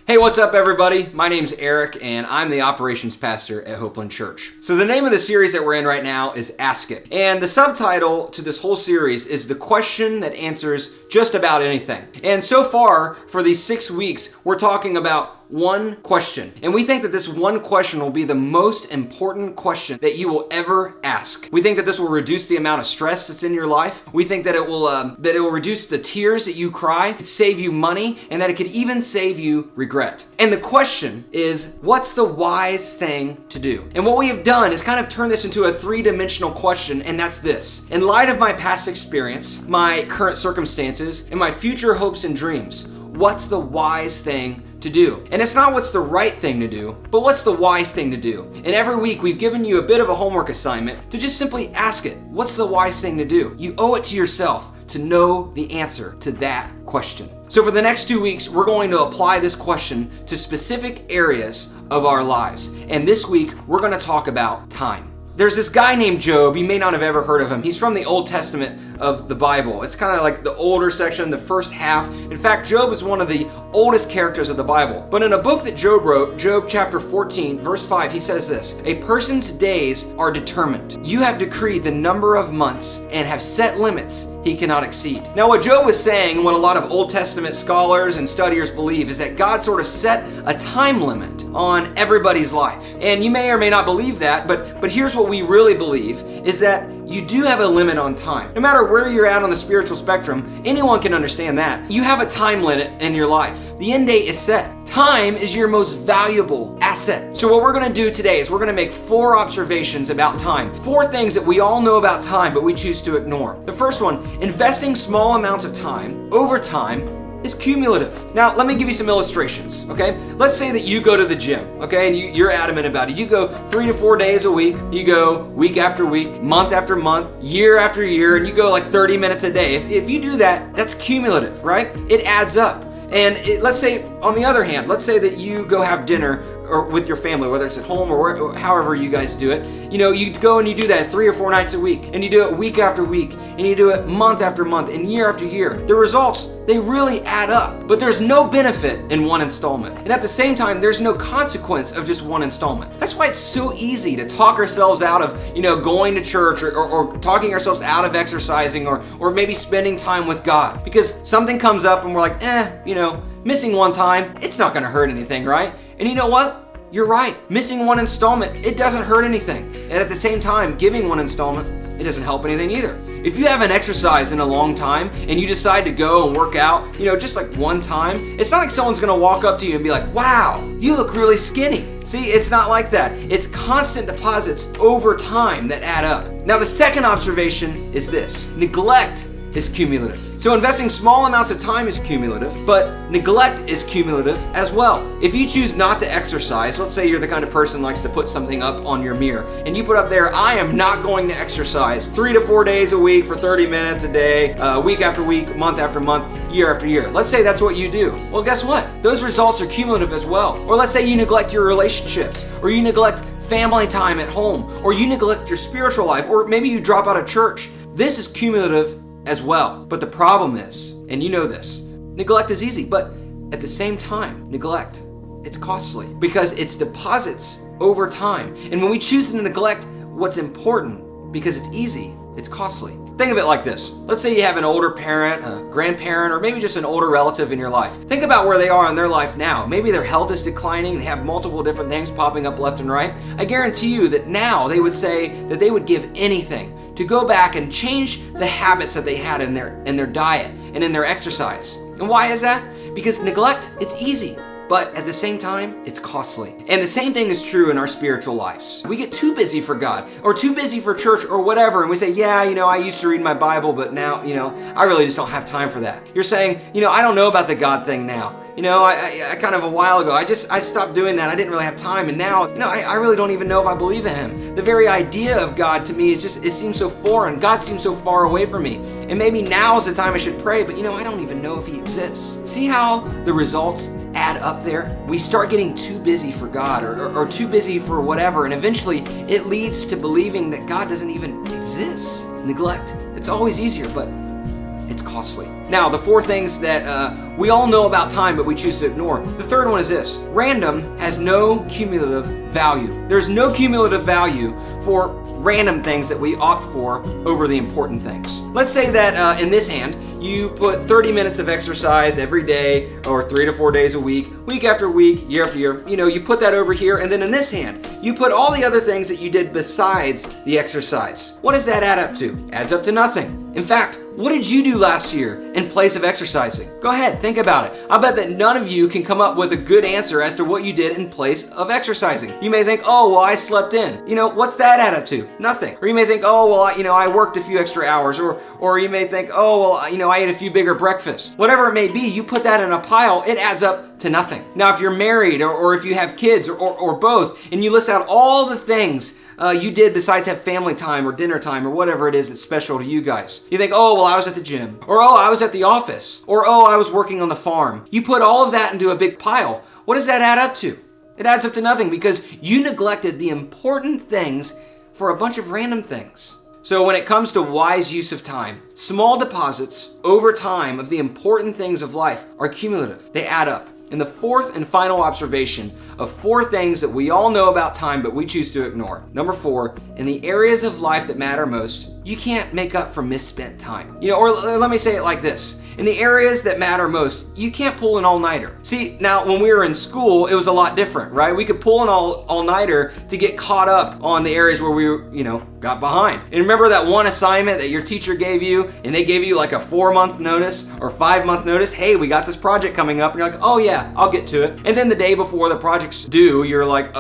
Hey, what's up everybody? My name's Eric and I'm the operations pastor at Hopeland Church. So the name of the series that we're in right now is Ask It. And the subtitle to this whole series is the question that answers just about anything. And so far, for these 6 weeks, we're talking about one question. And we think that this one question will be the most important question that you will ever ask. We think that this will reduce the amount of stress that's in your life. We think that it will reduce the tears that you cry, save you money, and that it could even save you regret. And the question is, what's the wise thing to do? And what we have done is kind of turn this into a three-dimensional question, and that's this. In light of my past experience, my current circumstances, and my future hopes and dreams, what's the wise thing to do? And it's not what's the right thing to do, but what's the wise thing to do? And every week we've given you a bit of a homework assignment to just simply ask it. What's the wise thing to do? You owe it to yourself to know the answer to that question. So for the next 2 weeks, we're going to apply this question to specific areas of our lives. And this week, we're going to talk about time. There's this guy named Job. You may not have ever heard of him. He's from the Old Testament of the Bible. It's kind of like the older section, the first half. In fact, Job is one of the oldest characters of the Bible. But in a book that Job wrote, Job chapter 14, verse 5, he says this: "A person's days are determined. You have decreed the number of months and have set limits he cannot exceed." Now, what Job was saying, and what a lot of Old Testament scholars and studiers believe, is that God sort of set a time limit on everybody's life. And you may or may not believe that, but here's what we really believe, is that you do have a limit on time. No matter where you're at on the spiritual spectrum, anyone can understand that. You have a time limit in your life. The end date is set. Time is your most valuable asset. So what we're going to do today is we're going to make 4 observations about time. 4 things that we all know about time, but we choose to ignore. The first one, investing small amounts of time over time is cumulative. Now, let me give you some illustrations, okay? Let's say that you go to the gym, okay? And you're adamant about it. You go 3 to 4 days a week. You go week after week, month after month, year after year, and you go like 30 minutes a day. If you do that, that's cumulative, right? It adds up. And let's say, on the other hand, let's say that you go have dinner or with your family, whether it's at home or however you guys do it. You know, you go and you do that 3 or 4 nights a week, and you do it week after week, and you do it month after month, and year after year. The results, they really add up, but there's no benefit in one installment. And at the same time, there's no consequence of just one installment. That's why it's so easy to talk ourselves out of, going to church or talking ourselves out of exercising or maybe spending time with God. Because something comes up and we're like, missing one time, it's not gonna hurt anything, right? And you know what? You're right. Missing one installment, it doesn't hurt anything. And at the same time, giving one installment, it doesn't help anything either. If you haven't exercised in a long time and you decide to go and work out, just like one time, it's not like someone's gonna walk up to you and be like, "Wow, you look really skinny." See, it's not like that. It's constant deposits over time that add up. Now, the second observation is this: neglect is cumulative. So investing small amounts of time is cumulative, but neglect is cumulative as well. If you choose not to exercise, let's say you're the kind of person who likes to put something up on your mirror, and you put up there, "I am not going to exercise 3 to 4 days a week for 30 minutes a day, week after week, month after month, year after year." Let's say that's what you do. Well, guess what? Those results are cumulative as well. Or let's say you neglect your relationships, or you neglect family time at home, or you neglect your spiritual life, or maybe you drop out of church. This is cumulative as well. But the problem is, and you know this, neglect is easy, but at the same time, neglect, it's costly because it's deposits over time. And when we choose to neglect what's important because it's easy, it's costly. Think of it like this. Let's say you have an older parent, a grandparent, or maybe just an older relative in your life. Think about where they are in their life now. Maybe their health is declining, they have multiple different things popping up left and right. I guarantee you that now they would say that they would give anything to go back and change the habits that they had in their diet and in their exercise. And why is that? Because neglect, it's easy, but at the same time, it's costly. And the same thing is true in our spiritual lives. We get too busy for God or too busy for church or whatever, and we say, I used to read my Bible, but now, I really just don't have time for that. You're saying, I don't know about the God thing now. I kind of a while ago, I stopped doing that. I didn't really have time. And now, I really don't even know if I believe in Him. The very idea of God to me it seems so foreign. God seems so far away from me. And maybe now is the time I should pray, but I don't even know if He exists. See how the results add up there? We start getting too busy for God or too busy for whatever. And eventually it leads to believing that God doesn't even exist. Neglect. It's always easier, but it's costly. Now, the 4 things that we all know about time, but we choose to ignore. The third one is this: random has no cumulative value. There's no cumulative value for random things that we opt for over the important things. Let's say that in this hand, you put 30 minutes of exercise every day, or 3 to 4 days a week after week, year after year. You put that over here, and then in this hand, you put all the other things that you did besides the exercise. What does that add up to? Adds up to nothing. In fact, what did you do last year in place of exercising? Go ahead, think about it. I bet that none of you can come up with a good answer as to what you did in place of exercising. You may think, oh, well, I slept in. What's that add up to? Nothing. Or you may think, oh, well, I worked a few extra hours. Or you may think, oh, well, I ate a few bigger breakfasts. Whatever it may be, you put that in a pile, it adds up to nothing. Now, if you're married or if you have kids or both, and you list out all the things you did besides have family time or dinner time or whatever it is that's special to you guys. You think, oh, well, I was at the gym. Or, oh, I was at the office. Or, oh, I was working on the farm. You put all of that into a big pile. What does that add up to? It adds up to nothing because you neglected the important things for a bunch of random things. So when it comes to wise use of time, small deposits over time of the important things of life are cumulative. They add up. And the fourth and final observation of 4 things that we all know about time but we choose to ignore. Number 4, in the areas of life that matter most, you can't make up for misspent time. Or let me say it like this. In the areas that matter most, you can't pull an all-nighter. See, now when we were in school, it was a lot different, right? We could pull an all-nighter to get caught up on the areas where we, got behind. And remember that one assignment that your teacher gave you, and they gave you like a 4-month notice or 5-month notice? Hey, we got this project coming up. And you're like, oh yeah, I'll get to it. And then the day before the project's due, you're like,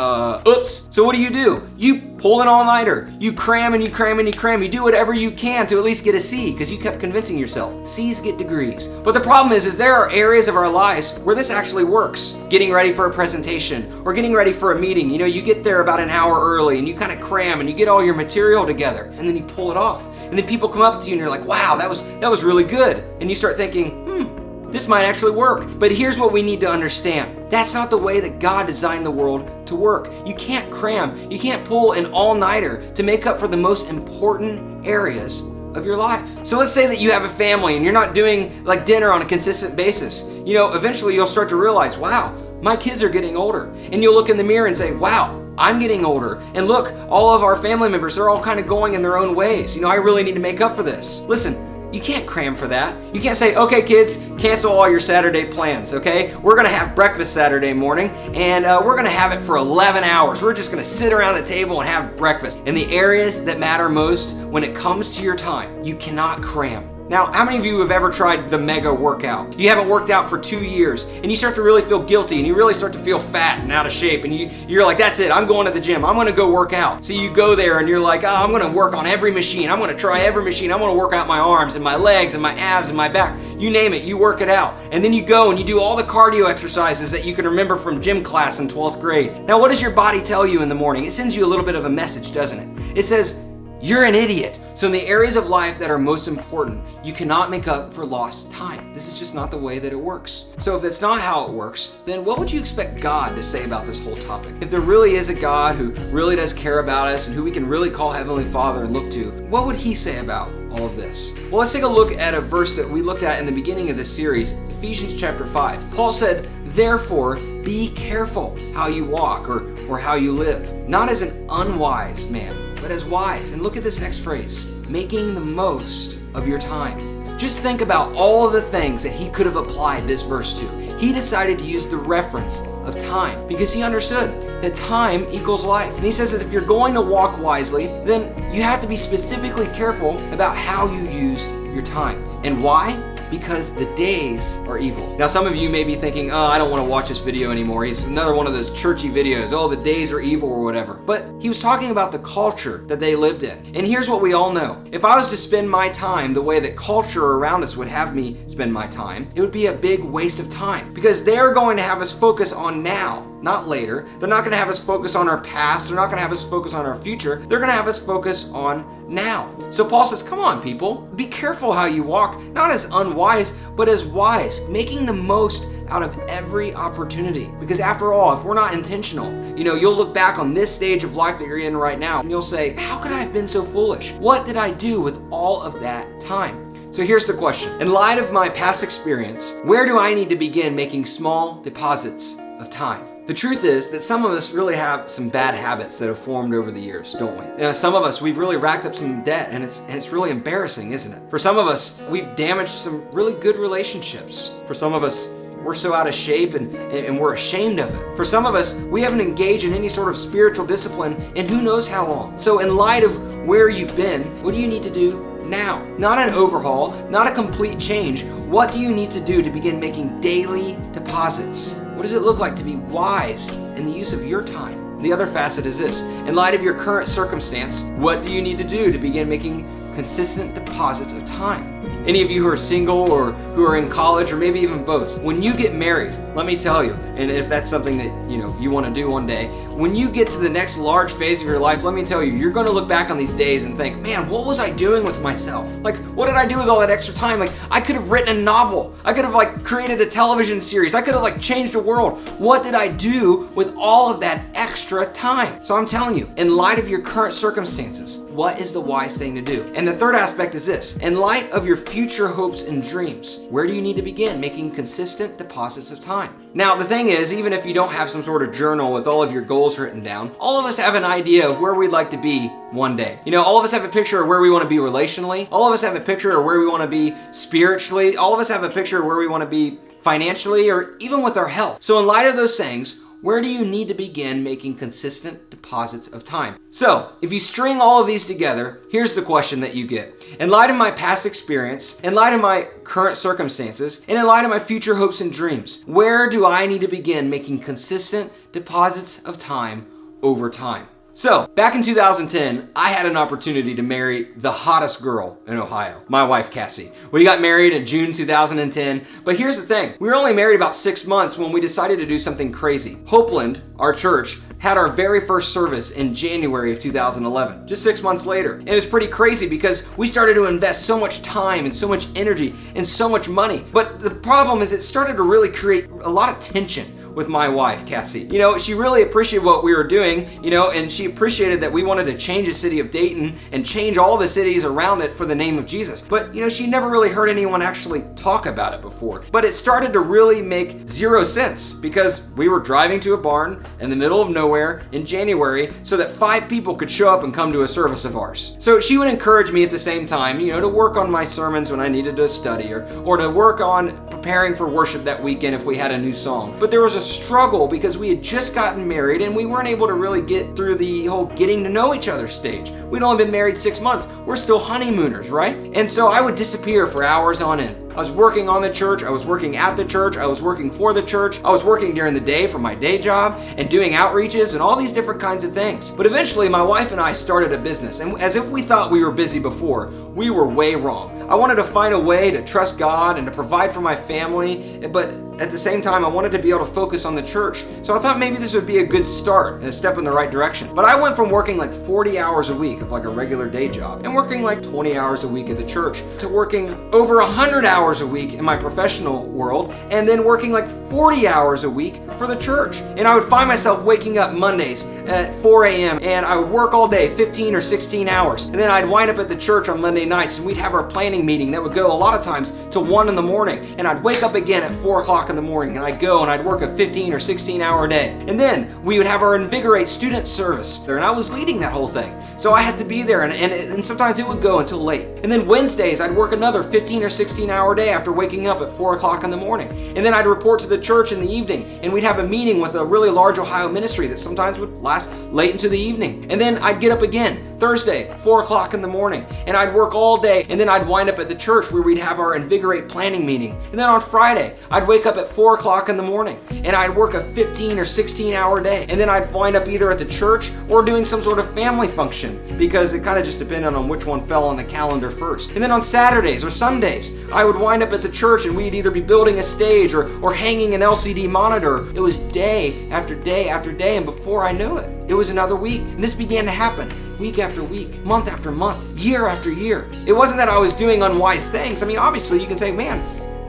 oops. So what do? You pull an all-nighter. You cram and you cram and you cram. You do whatever you can to at least get a C because you kept convincing yourself. C's get degrees. But the problem is there are areas of our lives where this actually works. Getting ready for a presentation or getting ready for a meeting. You get there about an hour early and you kind of cram and you get all your material together and then you pull it off. And then people come up to you and you're like, wow, that was really good. And you start thinking, this might actually work. But here's what we need to understand. That's not the way that God designed the world to work. You can't cram. You can't pull an all-nighter to make up for the most important areas of your life. So let's say that you have a family and you're not doing like dinner on a consistent basis. Eventually you'll start to realize, wow, my kids are getting older. And you'll look in the mirror and say, wow, I'm getting older. And look, all of our family members, they're all kind of going in their own ways. I really need to make up for this. Listen, you can't cram for that. You can't say, okay, kids, cancel all your Saturday plans, okay? We're going to have breakfast Saturday morning, and we're going to have it for 11 hours. We're just going to sit around the table and have breakfast. In the areas that matter most, when it comes to your time, you cannot cram. Now, how many of you have ever tried the mega workout? You haven't worked out for 2 years and you start to really feel guilty and you really start to feel fat and out of shape and you're like, that's it, I'm going to the gym, I'm going to go work out. So you go there and you're like, oh, I'm going to work on every machine, I'm going to try every machine, I want to work out my arms and my legs and my abs and my back. You name it, you work it out. And then you go and you do all the cardio exercises that you can remember from gym class in 12th grade. Now, what does your body tell you in the morning? It sends you a little bit of a message, doesn't it? It says, you're an idiot. So in the areas of life that are most important, you cannot make up for lost time. This is just not the way that it works. So if that's not how it works, then what would you expect God to say about this whole topic? If there really is a God who really does care about us and who we can really call Heavenly Father and look to, what would He say about all of this? Well, let's take a look at a verse that we looked at in the beginning of this series, Ephesians chapter 5. Paul said, therefore, be careful how you walk or how you live, not as an unwise man, but as wise. And look at this next phrase, making the most of your time. Just think about all of the things that he could have applied this verse to. He decided to use the reference of time because he understood that time equals life. And he says that if you're going to walk wisely, then you have to be specifically careful about how you use your time. And why? Because the days are evil. Now, some of you may be thinking, oh, I don't want to watch this video anymore. He's another one of those churchy videos. Oh, the days are evil or whatever. But he was talking about the culture that they lived in. And here's what we all know. If I was to spend my time the way that culture around us would have me spend my time, it would be a big waste of time because they're going to have us focus on now, not later. They're not going to have us focus on our past. They're not going to have us focus on our future. They're going to have us focus on now. So Paul says, come on, people, be careful how you walk, not as unwise, but as wise, making the most out of every opportunity. Because after all, if we're not intentional, you'll look back on this stage of life that you're in right now and you'll say, how could I have been so foolish? What did I do with all of that time? So here's the question. In light of my past experience, where do I need to begin making small deposits of time? The truth is that some of us really have some bad habits that have formed over the years, don't we? Some of us, we've really racked up some debt, and it's really embarrassing, isn't it? For some of us, we've damaged some really good relationships. For some of us, we're so out of shape and we're ashamed of it. For some of us, we haven't engaged in any sort of spiritual discipline in who knows how long. So in light of where you've been, what do you need to do now? Not an overhaul, not a complete change. What do you need to do to begin making daily deposits? What does it look like to be wise in the use of your time? The other facet is this. In light of your current circumstance, what do you need to do to begin making consistent deposits of time? Any of you who are single or who are in college or maybe even both, when you get married, let me tell you, and if that's something that you want to do one day, when you get to the next large phase of your life, let me tell you, you're going to look back on these days and think, man, what was I doing with myself? Like, what did I do with all that extra time? Like, I could have written a novel. I could have created a television series. I could have changed the world. What did I do with all of that extra time? So I'm telling you, in light of your current circumstances, what is the wise thing to do? And the third aspect is this. In light of your future hopes and dreams, where do you need to begin making consistent deposits of time? Now, the thing is, even if you don't have some sort of journal with all of your goals written down, all of us have an idea of where we'd like to be one day. All of us have a picture of where we want to be relationally. All of us have a picture of where we want to be spiritually. All of us have a picture of where we want to be financially or even with our health. So in light of those things, where do you need to begin making consistent deposits of time? So, if you string all of these together, here's the question that you get. In light of my past experience, in light of my current circumstances, and in light of my future hopes and dreams, where do I need to begin making consistent deposits of time over time? So, back in 2010, I had an opportunity to marry the hottest girl in Ohio, my wife, Cassie. We got married in June 2010, but here's the thing. We were only married about 6 months when we decided to do something crazy. Hopeland, our church, had our very first service in January of 2011, just 6 months later. And it was pretty crazy because we started to invest so much time and so much energy and so much money. But the problem is it started to really create a lot of tension with my wife, Cassie. She really appreciated what we were doing, and she appreciated that we wanted to change the city of Dayton and change all the cities around it for the name of Jesus. But, she never really heard anyone actually talk about it before. But it started to really make zero sense because we were driving to a barn in the middle of nowhere in January so that 5 people could show up and come to a service of ours. So she would encourage me at the same time, to work on my sermons when I needed to study or to work on preparing for worship that weekend if we had a new song. But there was a struggle because we had just gotten married and we weren't able to really get through the whole getting to know each other stage. We'd only been married 6 months. We're still honeymooners, right? And so I would disappear for hours on end. I was working on the church, I was working at the church, I was working for the church, I was working during the day for my day job and doing outreaches and all these different kinds of things. But eventually my wife and I started a business, and as if we thought we were busy before, we were way wrong. I wanted to find a way to trust God and to provide for my family, but at the same time I wanted to be able to focus on the church. So I thought maybe this would be a good start and a step in the right direction. But I went from working 40 hours a week of a regular day job and working 20 hours a week at the church to working over 100 hours a week in my professional world and then working 40 hours a week for the church. And I would find myself waking up Mondays at 4 a.m. and I would work all day, 15 or 16 hours. And then I'd wind up at the church on Monday nights and we'd have our planning meeting that would go a lot of times to 1 in the morning. And I'd wake up again at 4 o'clock in the morning and I'd go and I'd work a 15 or 16 hour day. And then we would have our Invigorate student service there and I was leading that whole thing. So I had to be there and sometimes it would go until late. And then Wednesdays I'd work another 15 or 16 hour day after waking up at 4 o'clock in the morning. And then I'd report to the church in the evening and we'd have a meeting with a really large Ohio ministry that sometimes would last late into the evening. And then I'd get up again Thursday, 4 o'clock in the morning, and I'd work all day, and then I'd wind up at the church where we'd have our Invigorate planning meeting. And then on Friday, I'd wake up at 4 o'clock in the morning, and I'd work a 15 or 16 hour day, and then I'd wind up either at the church or doing some sort of family function, because it kind of just depended on which one fell on the calendar first. And then on Saturdays or Sundays, I would wind up at the church, and we'd either be building a stage or hanging an LCD monitor. It was day after day after day, and before I knew it, it was another week, and this began to happen. Week after week, month after month, year after year. It wasn't that I was doing unwise things. I mean, obviously you can say, man,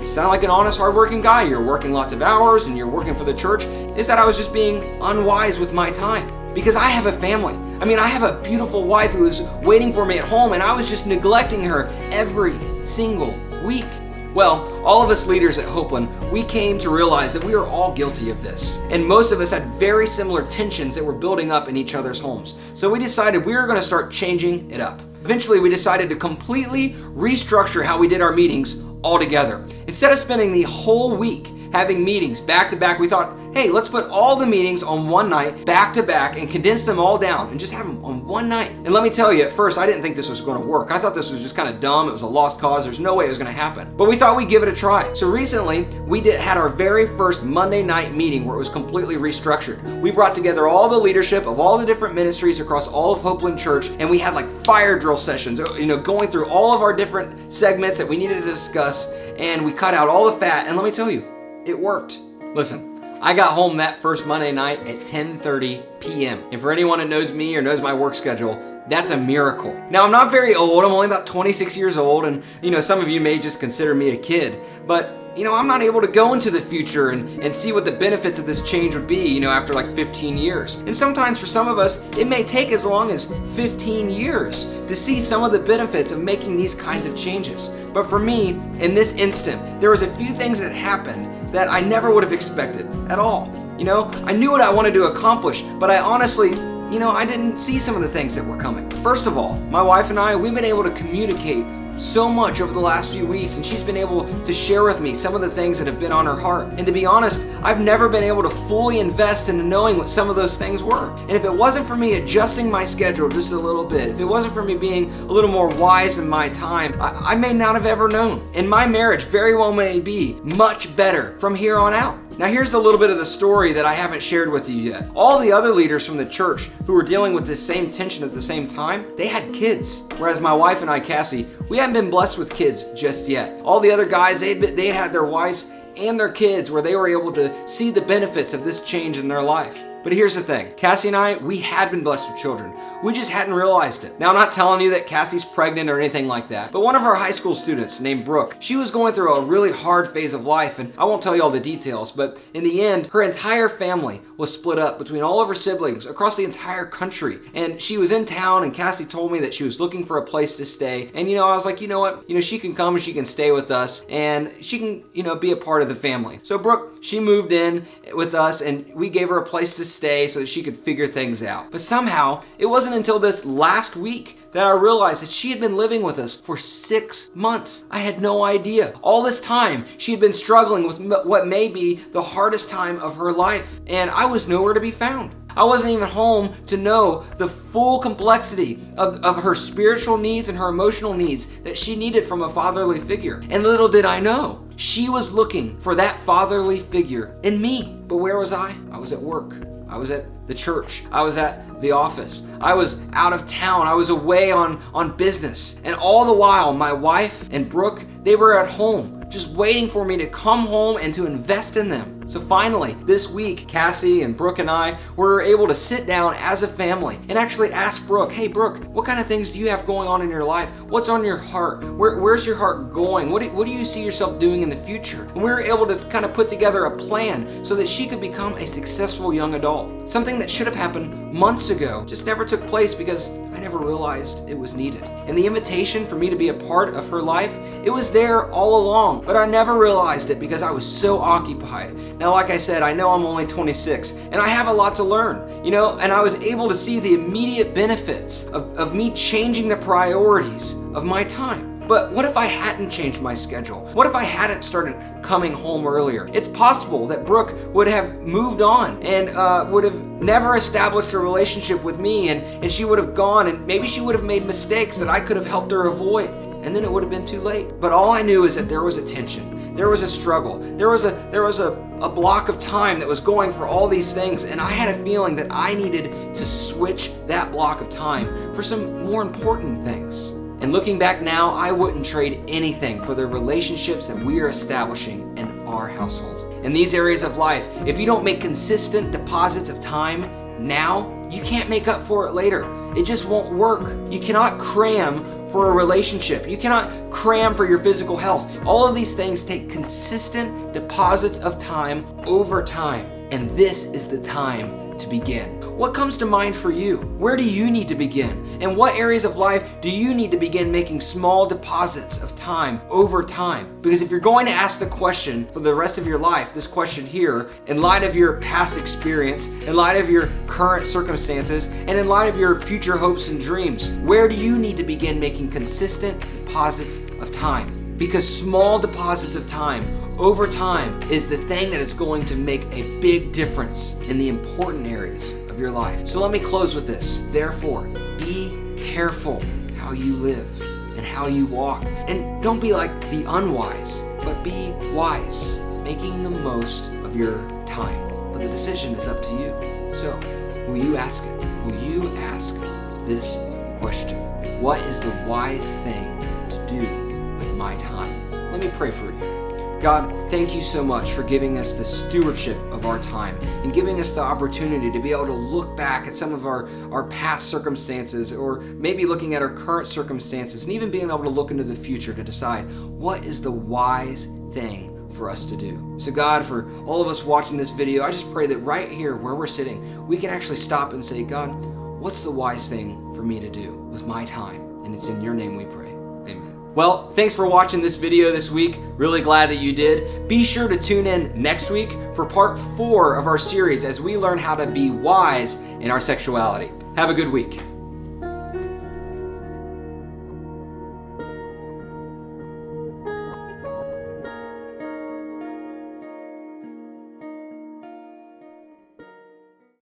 you sound like an honest, hardworking guy. You're working lots of hours and you're working for the church. Is that I was just being unwise with my time? Because I have a family. I mean, I have a beautiful wife who is waiting for me at home and I was just neglecting her every single week. Well, all of us leaders at Hopeland, we came to realize that we are all guilty of this. And most of us had very similar tensions that were building up in each other's homes. So we decided we were going to start changing it up. Eventually, we decided to completely restructure how we did our meetings altogether. Instead of spending the whole week having meetings back to back, we thought, hey, let's put all the meetings on one night, back to back, and condense them all down and just have them on one night. And let me tell you, at first, I didn't think this was going to work. I thought this was just kind of dumb. It was a lost cause. There's no way it was going to happen. But we thought we'd give it a try. So recently, we had our very first Monday night meeting where it was completely restructured. We brought together all the leadership of all the different ministries across all of Hopeland Church, and we had like fire drill sessions, going through all of our different segments that we needed to discuss, and we cut out all the fat. And let me tell you, it worked. Listen, I got home that first Monday night at 10:30 p.m. And for anyone that knows me or knows my work schedule, that's a miracle. Now, I'm not very old. I'm only about 26 years old. And, some of you may just consider me a kid. But, I'm not able to go into the future and see what the benefits of this change would be, after like 15 years. And sometimes for some of us, it may take as long as 15 years to see some of the benefits of making these kinds of changes. But for me, in this instant, there was a few things that happened that I never would have expected at all. I knew what I wanted to accomplish, but I honestly, I didn't see some of the things that were coming. First of all, my wife and I, we've been able to communicate so much over the last few weeks, and she's been able to share with me some of the things that have been on her heart. And to be honest, I've never been able to fully invest into knowing what some of those things were. And if it wasn't for me adjusting my schedule just a little bit, if it wasn't for me being a little more wise in my time, I may not have ever known. And my marriage very well may be much better from here on out. Now here's a little bit of the story that I haven't shared with you yet. All the other leaders from the church who were dealing with this same tension at the same time, they had kids. Whereas my wife and I, Cassie, we haven't been blessed with kids just yet. All the other guys, they had their wives and their kids where they were able to see the benefits of this change in their life. But here's the thing, Cassie and I, we had been blessed with children. We just hadn't realized it. Now, I'm not telling you that Cassie's pregnant or anything like that, but one of our high school students named Brooke, she was going through a really hard phase of life, and I won't tell you all the details, but in the end, her entire family was split up between all of her siblings across the entire country. And she was in town, and Cassie told me that she was looking for a place to stay. And I was like, you know what? She can come and she can stay with us, and she can, be a part of the family. So Brooke, she moved in with us, and we gave her a place to stay so that she could figure things out. But somehow, it wasn't until this last week that I realized that she had been living with us for 6 months. I had no idea. All this time, she had been struggling with what may be the hardest time of her life. And I was nowhere to be found. I wasn't even home to know the full complexity of her spiritual needs and her emotional needs that she needed from a fatherly figure. And little did I know, she was looking for that fatherly figure in me. But where was I? I was at work. I was at the church. I was at the office. I was out of town. I was away on business. And all the while, my wife and Brooke, they were at home, just waiting for me to come home and to invest in them. So finally, this week, Cassie and Brooke and I were able to sit down as a family and actually ask Brooke, hey Brooke, what kind of things do you have going on in your life? What's on your heart? Where's your heart going? What do you see yourself doing in the future? And we were able to kind of put together a plan so that she could become a successful young adult. Something that should have happened months ago just never took place because I never realized it was needed. And the invitation for me to be a part of her life, it was there all along, but I never realized it because I was so occupied. Now, like I said, I know I'm only 26 and I have a lot to learn, and I was able to see the immediate benefits of me changing the priorities of my time. But what if I hadn't changed my schedule? What if I hadn't started coming home earlier? It's possible that Brooke would have moved on and would have never established a relationship with me, and she would have gone, and maybe she would have made mistakes that I could have helped her avoid. And then it would have been too late. But all I knew is that there was a tension. There was a struggle. There was a block of time that was going for all these things, and I had a feeling that I needed to switch that block of time for some more important things. And looking back now, I wouldn't trade anything for the relationships that we are establishing in our household. In these areas of life, if you don't make consistent deposits of time now, you can't make up for it later. It just won't work. You cannot cram for a relationship. You cannot cram for your physical health. All of these things take consistent deposits of time over time. And this is the time to begin. What comes to mind for you? Where do you need to begin? And what areas of life do you need to begin making small deposits of time over time? Because if you're going to ask the question for the rest of your life, this question here, in light of your past experience, in light of your current circumstances, and in light of your future hopes and dreams, where do you need to begin making consistent deposits of time? Because small deposits of time over time is the thing that is going to make a big difference in the important areas of your life. So let me close with this. Therefore, be careful how you live and how you walk. And don't be like the unwise, but be wise, making the most of your time. But the decision is up to you. So, will you ask it? Will you ask this question? What is the wise thing to do with my time? Let me pray for you. God, thank you so much for giving us the stewardship of our time and giving us the opportunity to be able to look back at some of our past circumstances, or maybe looking at our current circumstances, and even being able to look into the future to decide what is the wise thing for us to do. So God, for all of us watching this video, I just pray that right here where we're sitting, we can actually stop and say, God, what's the wise thing for me to do with my time? And it's in your name we pray. Amen. Well, thanks for watching this video this week. Really glad that you did. Be sure to tune in next week for part 4 of our series as we learn how to be wise in our sexuality. Have a good week.